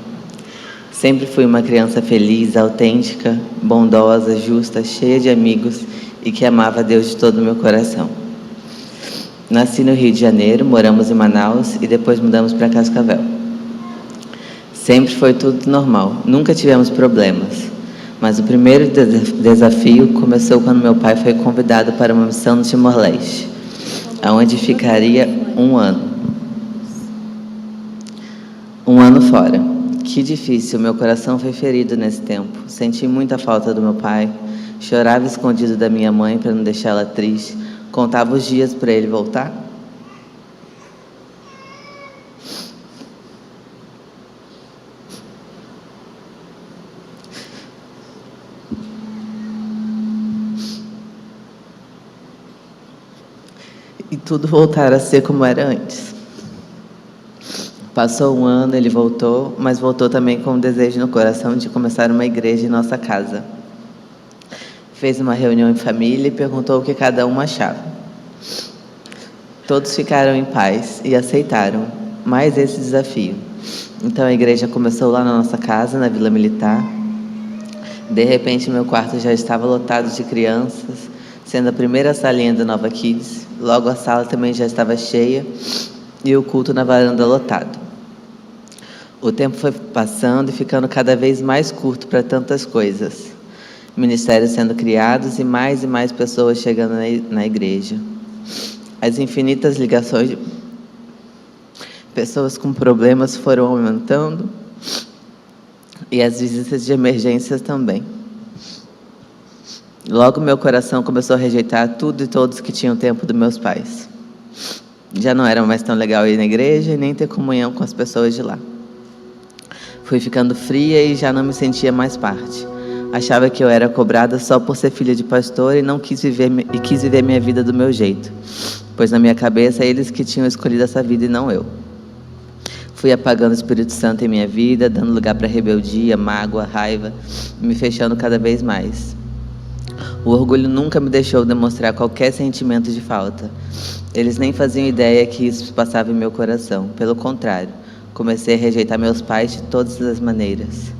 Sempre fui uma criança feliz, autêntica, bondosa, justa, cheia de amigos e que amava a Deus de todo o meu coração. Nasci no Rio de Janeiro, moramos em Manaus e depois mudamos para Cascavel. Sempre foi tudo normal, nunca tivemos problemas. Mas o primeiro desafio começou quando meu pai foi convidado para uma missão no Timor-Leste, aonde ficaria 1 ano. 1 ano fora. Que difícil, meu coração foi ferido nesse tempo. Senti muita falta do meu pai, chorava escondido da minha mãe para não deixá-la triste, contava os dias para ele voltar. E tudo voltar a ser como era antes. Passou 1 ano, ele voltou, mas voltou também com um desejo no coração de começar uma igreja em nossa casa. Fez uma reunião em família e perguntou o que cada um achava. Todos ficaram em paz e aceitaram mais esse desafio. Então a igreja começou lá na nossa casa, na Vila Militar. De repente meu quarto já estava lotado de crianças, sendo a primeira salinha do Nova Kids. Logo a sala também já estava cheia e o culto na varanda lotado. O tempo foi passando e ficando cada vez mais curto para tantas coisas. Ministérios sendo criados e mais pessoas chegando na igreja. As infinitas ligações de pessoas com problemas foram aumentando e as visitas de emergências também. Logo meu coração começou a rejeitar tudo e todos que tinham tempo dos meus pais. Já não era mais tão legal ir na igreja e nem ter comunhão com as pessoas de lá. Fui ficando fria e já não me sentia mais parte. Achava que eu era cobrada só por ser filha de pastor e quis viver minha vida do meu jeito, pois na minha cabeça eles que tinham escolhido essa vida e não eu. Fui apagando o Espírito Santo em minha vida, dando lugar para rebeldia, mágoa, raiva, me fechando cada vez mais. O orgulho nunca me deixou demonstrar qualquer sentimento de falta. Eles nem faziam ideia que isso passava em meu coração. Pelo contrário, comecei a rejeitar meus pais de todas as maneiras.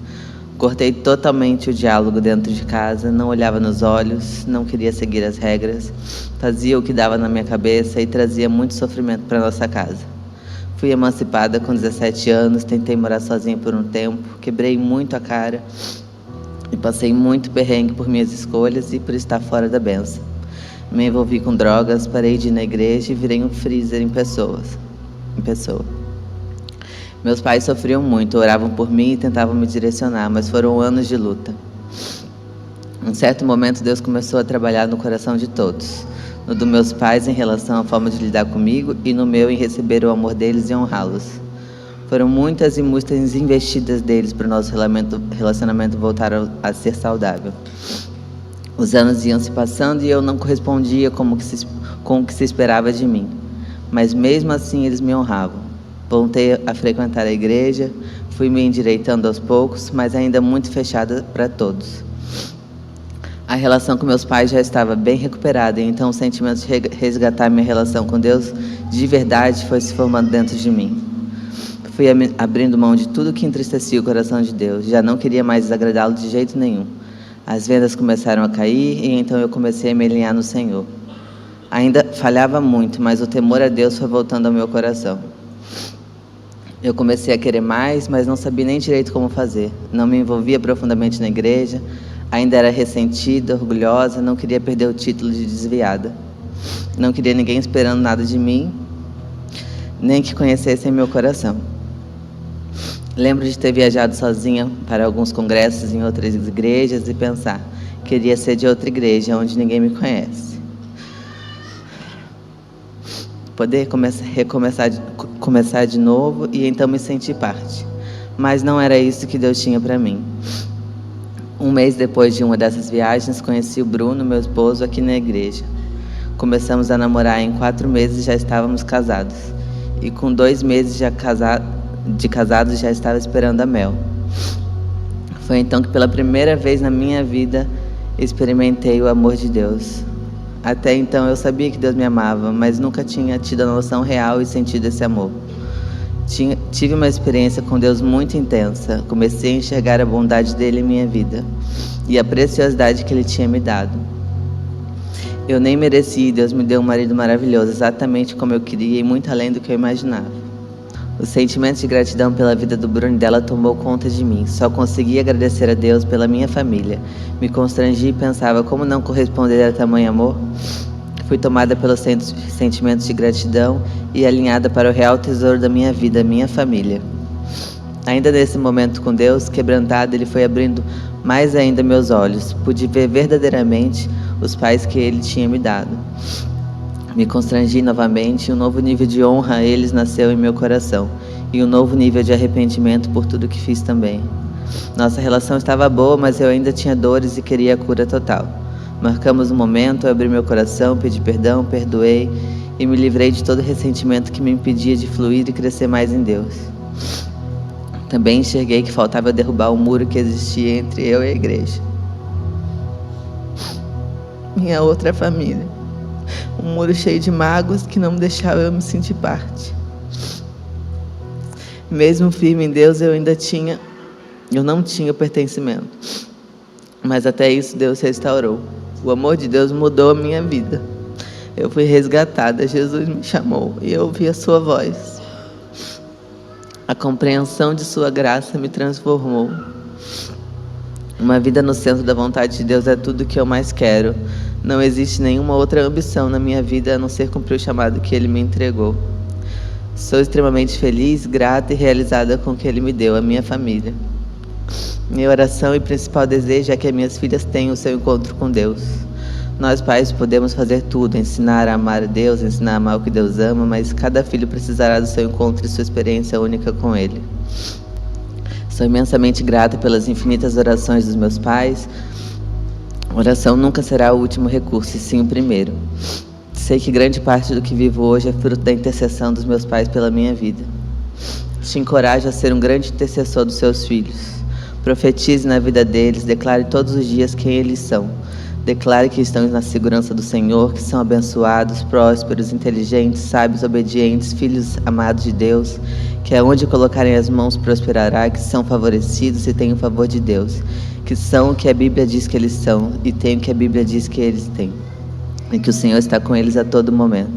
Cortei totalmente o diálogo dentro de casa, não olhava nos olhos, não queria seguir as regras, fazia o que dava na minha cabeça e trazia muito sofrimento para nossa casa. Fui emancipada com 17 anos, tentei morar sozinha por um tempo, quebrei muito a cara e passei muito perrengue por minhas escolhas e por estar fora da bênção. Me envolvi com drogas, parei de ir na igreja e virei um freezer em pessoa. Meus pais sofriam muito, oravam por mim e tentavam me direcionar, mas foram anos de luta. Em certo momento, Deus começou a trabalhar no coração de todos. No dos meus pais em relação à forma de lidar comigo e no meu em receber o amor deles e honrá-los. Foram muitas e muitas investidas deles para o nosso relacionamento voltar a ser saudável. Os anos iam se passando e eu não correspondia com o que se esperava de mim. Mas mesmo assim eles me honravam. Voltei a frequentar a igreja, fui me endireitando aos poucos, mas ainda muito fechada para todos. A relação com meus pais já estava bem recuperada, e então o sentimento de resgatar minha relação com Deus de verdade foi se formando dentro de mim. Fui abrindo mão de tudo que entristecia o coração de Deus, já não queria mais desagradá-lo de jeito nenhum. As vendas começaram a cair e então eu comecei a me alinhar no Senhor. Ainda falhava muito, mas o temor a Deus foi voltando ao meu coração. Eu comecei a querer mais, mas não sabia nem direito como fazer. Não me envolvia profundamente na igreja, ainda era ressentida, orgulhosa, não queria perder o título de desviada. Não queria ninguém esperando nada de mim, nem que conhecessem meu coração. Lembro de ter viajado sozinha para alguns congressos em outras igrejas e pensar, queria ser de outra igreja, onde ninguém me conhece. Poder começar de novo e então me sentir parte. Mas não era isso que Deus tinha para mim. Um mês depois de uma dessas viagens, conheci o Bruno, meu esposo, aqui na igreja. Começamos a namorar e em 4 meses já estávamos casados. E com 2 meses de casados já estava esperando a Mel. Foi então que pela primeira vez na minha vida experimentei o amor de Deus. Até então eu sabia que Deus me amava, mas nunca tinha tido a noção real e sentido esse amor. Tive uma experiência com Deus muito intensa. Comecei a enxergar a bondade dele em minha vida e a preciosidade que ele tinha me dado. Eu nem mereci, Deus me deu um marido maravilhoso, exatamente como eu queria e muito além do que eu imaginava. O sentimento de gratidão pela vida do Bruno e dela tomou conta de mim. Só consegui agradecer a Deus pela minha família. Me constrangi e pensava como não corresponder a tamanho amor. Fui tomada pelos sentimentos de gratidão e alinhada para o real tesouro da minha vida, minha família. Ainda nesse momento com Deus, quebrantado, Ele foi abrindo mais ainda meus olhos. Pude ver verdadeiramente os pais que Ele tinha me dado. Me constrangi novamente e um novo nível de honra a eles nasceu em meu coração. E um novo nível de arrependimento por tudo que fiz também. Nossa relação estava boa, mas eu ainda tinha dores e queria a cura total. Marcamos um momento, eu abri meu coração, pedi perdão, perdoei e me livrei de todo ressentimento que me impedia de fluir e crescer mais em Deus. Também enxerguei que faltava derrubar o muro que existia entre eu e a igreja. Minha outra família. Um muro cheio de mágoas que não me deixava eu me sentir parte. Mesmo firme em Deus, eu não tinha pertencimento. Mas até isso Deus restaurou. O amor de Deus mudou a minha vida. Eu fui resgatada, Jesus me chamou e eu ouvi a sua voz. A compreensão de sua graça me transformou. Uma vida no centro da vontade de Deus é tudo que eu mais quero. Não existe nenhuma outra ambição na minha vida a não ser cumprir o chamado que Ele me entregou. Sou extremamente feliz, grata e realizada com o que Ele me deu, a minha família. Minha oração e principal desejo é que as minhas filhas tenham o seu encontro com Deus. Nós pais podemos fazer tudo, ensinar a amar a Deus, ensinar a amar o que Deus ama, mas cada filho precisará do seu encontro e sua experiência única com Ele. Sou imensamente grata pelas infinitas orações dos meus pais. Oração nunca será o último recurso, e sim o primeiro. Sei que grande parte do que vivo hoje é fruto da intercessão dos meus pais pela minha vida. Te encorajo a ser um grande intercessor dos seus filhos. Profetize na vida deles, declare todos os dias quem eles são. Declare que estão na segurança do Senhor, que são abençoados, prósperos, inteligentes, sábios, obedientes, filhos amados de Deus, que aonde colocarem as mãos prosperará, que são favorecidos e têm o favor de Deus, que são o que a Bíblia diz que eles são e têm o que a Bíblia diz que eles têm, e que o Senhor está com eles a todo momento.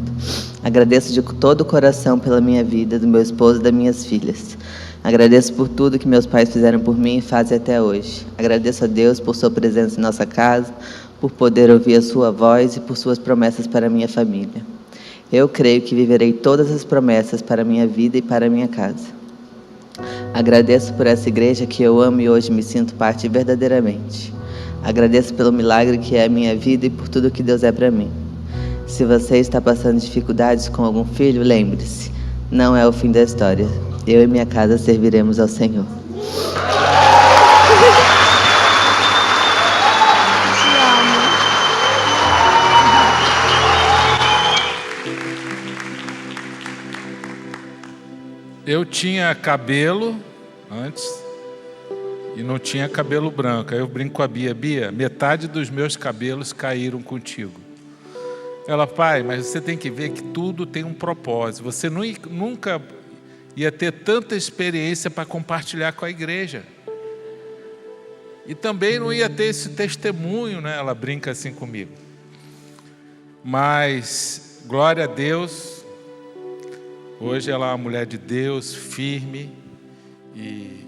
Agradeço de todo o coração pela minha vida, do meu esposo e das minhas filhas. Agradeço por tudo que meus pais fizeram por mim e fazem até hoje. Agradeço a Deus por sua presença em nossa casa, por poder ouvir a sua voz e por suas promessas para a minha família. Eu creio que viverei todas as promessas para a minha vida e para a minha casa. Agradeço por essa igreja que eu amo e hoje me sinto parte verdadeiramente. Agradeço pelo milagre que é a minha vida e por tudo que Deus é para mim. Se você está passando dificuldades com algum filho, lembre-se, não é o fim da história. Eu e minha casa serviremos ao Senhor. Eu tinha cabelo antes e não tinha cabelo branco. Aí eu brinco com a Bia. Bia, metade dos meus cabelos caíram contigo. Ela, pai, mas você tem que ver que tudo tem um propósito. Você nunca ia ter tanta experiência para compartilhar com a igreja. E também não ia ter esse testemunho, né? Ela brinca assim comigo. Mas, glória a Deus, hoje ela é uma mulher de Deus, firme, e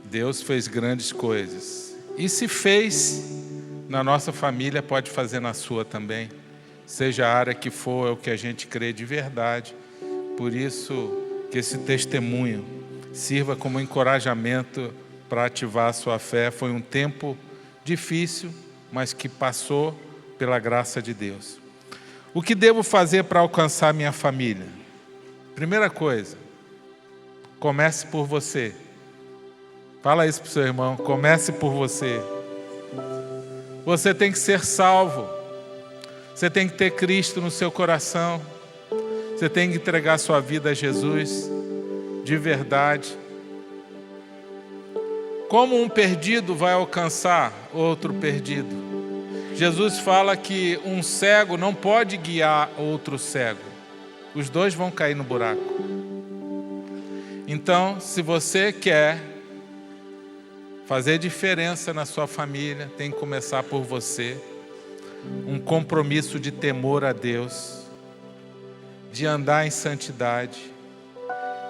Deus fez grandes coisas. E se fez na nossa família, pode fazer na sua também. Seja a área que for, é o que a gente crê de verdade. Por isso, que esse testemunho sirva como encorajamento para ativar a sua fé. Foi um tempo difícil, mas que passou pela graça de Deus. O que devo fazer para alcançar minha família? Primeira coisa, comece por você. Fala isso para o seu irmão, comece por você. Você tem que ser salvo. Você tem que ter Cristo no seu coração. Você tem que entregar sua vida a Jesus, de verdade. Como um perdido vai alcançar outro perdido? Jesus fala que um cego não pode guiar outro cego. Os dois vão cair no buraco. Então, se você quer fazer diferença na sua família, tem que começar por você. Um compromisso de temor a Deus, de andar em santidade,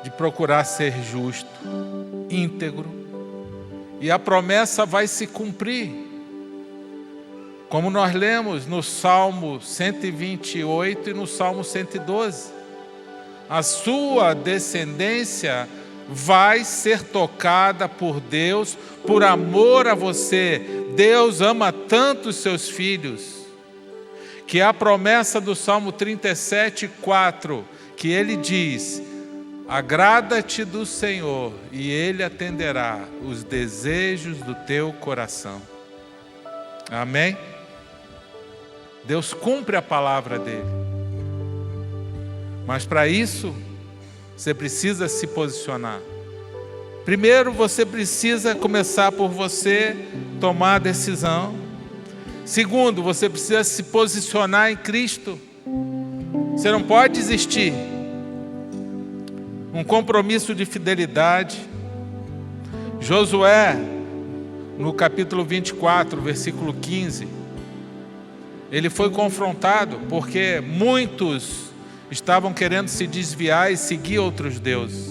de procurar ser justo, íntegro, e a promessa vai se cumprir. Como nós lemos no Salmo 128 e no Salmo 112. A sua descendência vai ser tocada por Deus, por amor a você. Deus ama tanto os seus filhos, que a promessa do Salmo 37:4, que ele diz: agrada-te do Senhor e Ele atenderá os desejos do teu coração. Amém? Deus cumpre a palavra dele. Mas para isso, você precisa se posicionar. Primeiro, você precisa começar por você tomar a decisão. Segundo, você precisa se posicionar em Cristo. Você não pode desistir. Um compromisso de fidelidade. Josué, no capítulo 24, versículo 15, ele foi confrontado porque muitos estavam querendo se desviar e seguir outros deuses.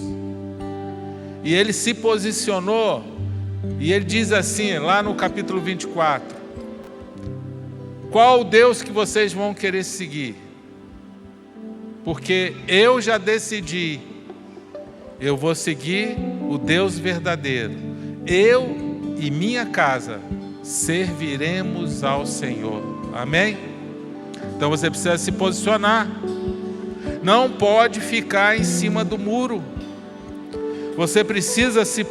E ele se posicionou, e ele diz assim, lá no capítulo 24, qual o Deus que vocês vão querer seguir? Porque eu já decidi, eu vou seguir o Deus verdadeiro. Eu e minha casa serviremos ao Senhor. Amém? Então você precisa se posicionar. Não pode ficar em cima do muro. Você precisa, se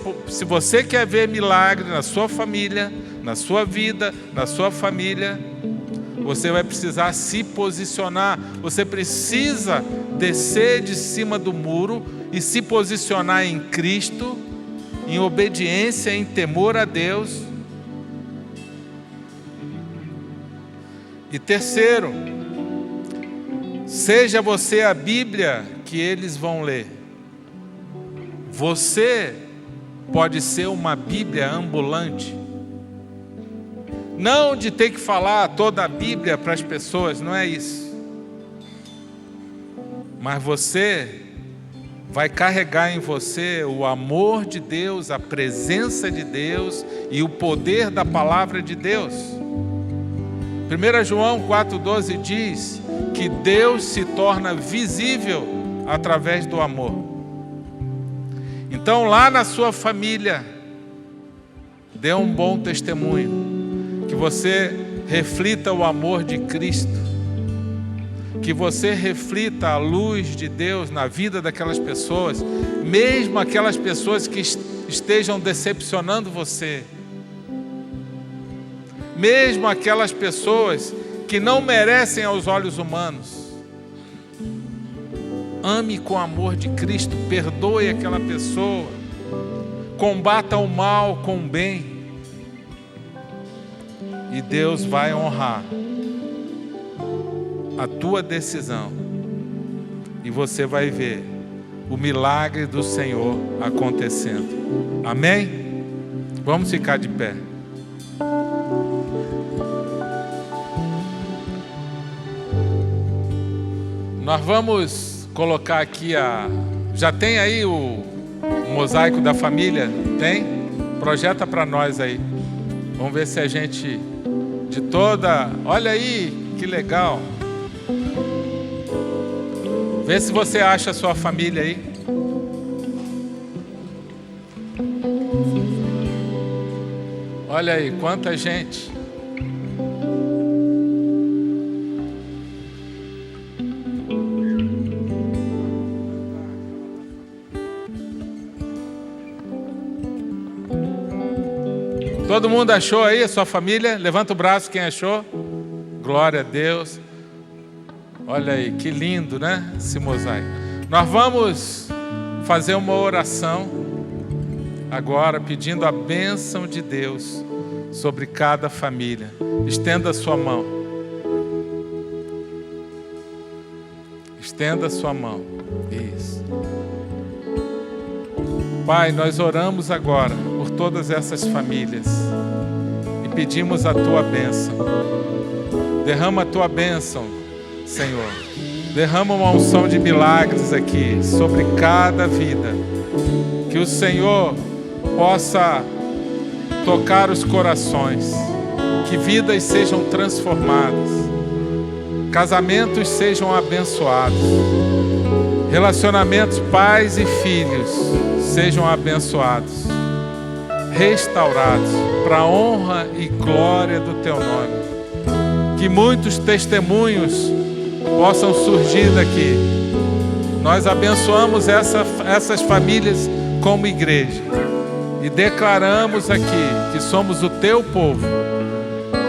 você quer ver milagre na sua família, na sua vida, na sua família, você vai precisar se posicionar. Você precisa descer de cima do muro e se posicionar em Cristo, em obediência, em temor a Deus. E terceiro, seja você a Bíblia que eles vão ler. Você pode ser uma Bíblia ambulante. Não de ter que falar toda a Bíblia para as pessoas, não é isso. Mas você vai carregar em você o amor de Deus, a presença de Deus e o poder da palavra de Deus. 1 João 4,12 diz que Deus se torna visível através do amor. Então, lá na sua família, dê um bom testemunho, que você reflita o amor de Cristo, que você reflita a luz de Deus na vida daquelas pessoas, mesmo aquelas pessoas que estejam decepcionando você, mesmo aquelas pessoas que não merecem aos olhos humanos. Ame com o amor de Cristo, perdoe aquela pessoa, combata o mal com o bem, e Deus vai honrar a tua decisão, e você vai ver o milagre do Senhor acontecendo. Amém? Vamos ficar de pé. Nós vamos colocar aqui já tem aí o mosaico da família? Tem? Projeta para nós aí. Vamos ver se a gente de toda... Olha aí, que legal. Vê se você acha a sua família aí. Olha aí, quanta gente. Todo mundo achou aí a sua família? Levanta o braço quem achou. Glória a Deus. Olha aí, que lindo, né? Esse mosaico. Nós vamos fazer uma oração agora, pedindo a bênção de Deus sobre cada família. Estenda a sua mão. Estenda a sua mão. Isso. Pai, nós oramos agora por todas essas famílias e pedimos a tua bênção. Derrama a tua bênção, Senhor. Derrama uma unção de milagres aqui sobre cada vida. Que o Senhor possa tocar os corações. Que vidas sejam transformadas. Casamentos sejam abençoados. Relacionamentos pais e filhos sejam abençoados. Restaurados para a honra e glória do Teu nome. Que muitos testemunhos possam surgir daqui. Nós abençoamos essas famílias como igreja e declaramos aqui que somos o Teu povo.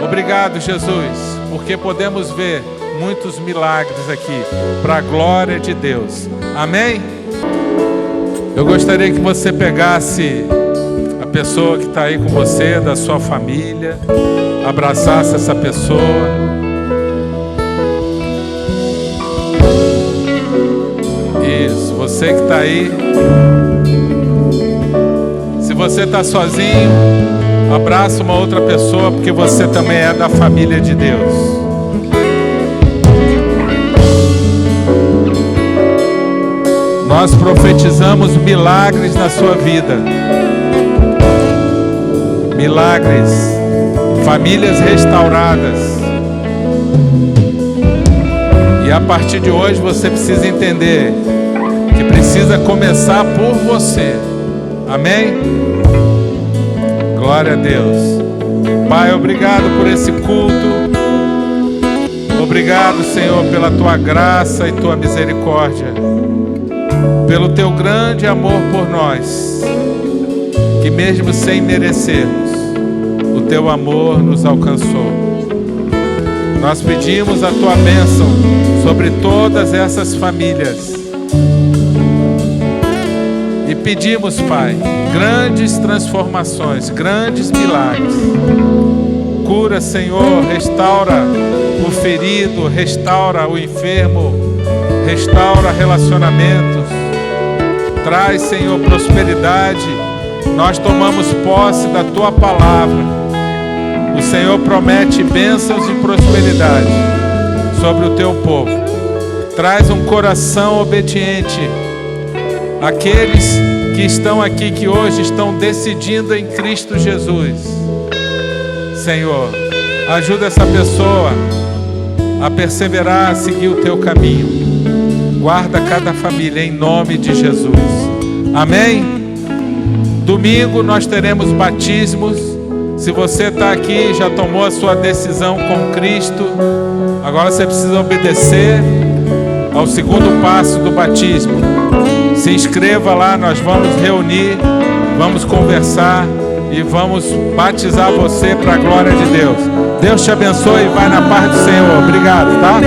Obrigado, Jesus, porque podemos ver muitos milagres aqui para a glória de Deus. Amém? Eu gostaria que você pegasse a pessoa que está aí com você, da sua família, abraçasse essa pessoa. Isso, você que está aí. Se você está sozinho, abraça uma outra pessoa, porque você também é da família de Deus. Nós profetizamos milagres na sua vida. Milagres, famílias restauradas. E a partir de hoje você precisa entender que precisa começar por você. Amém? Glória a Deus. Pai, obrigado por esse culto. Obrigado, Senhor, pela Tua graça e Tua misericórdia. Pelo Teu grande amor por nós, que mesmo sem merecermos, o Teu amor nos alcançou. Nós pedimos a Tua bênção sobre todas essas famílias. E pedimos, Pai, grandes transformações, grandes milagres. Cura, Senhor, restaura o ferido, restaura o enfermo, restaura relacionamentos. Traz, Senhor, prosperidade. Nós tomamos posse da Tua palavra. O Senhor promete bênçãos e prosperidade sobre o Teu povo. Traz um coração obediente. Aqueles que estão aqui, que hoje estão decidindo em Cristo Jesus. Senhor, ajuda essa pessoa a perseverar, a seguir o Teu caminho. Guarda cada família em nome de Jesus. Amém? Domingo nós teremos batismos. Se você está aqui e já tomou a sua decisão com Cristo, agora você precisa obedecer ao segundo passo do batismo. Se inscreva lá, nós vamos reunir, vamos conversar e vamos batizar você para a glória de Deus. Deus te abençoe e vai na paz do Senhor. Obrigado, tá?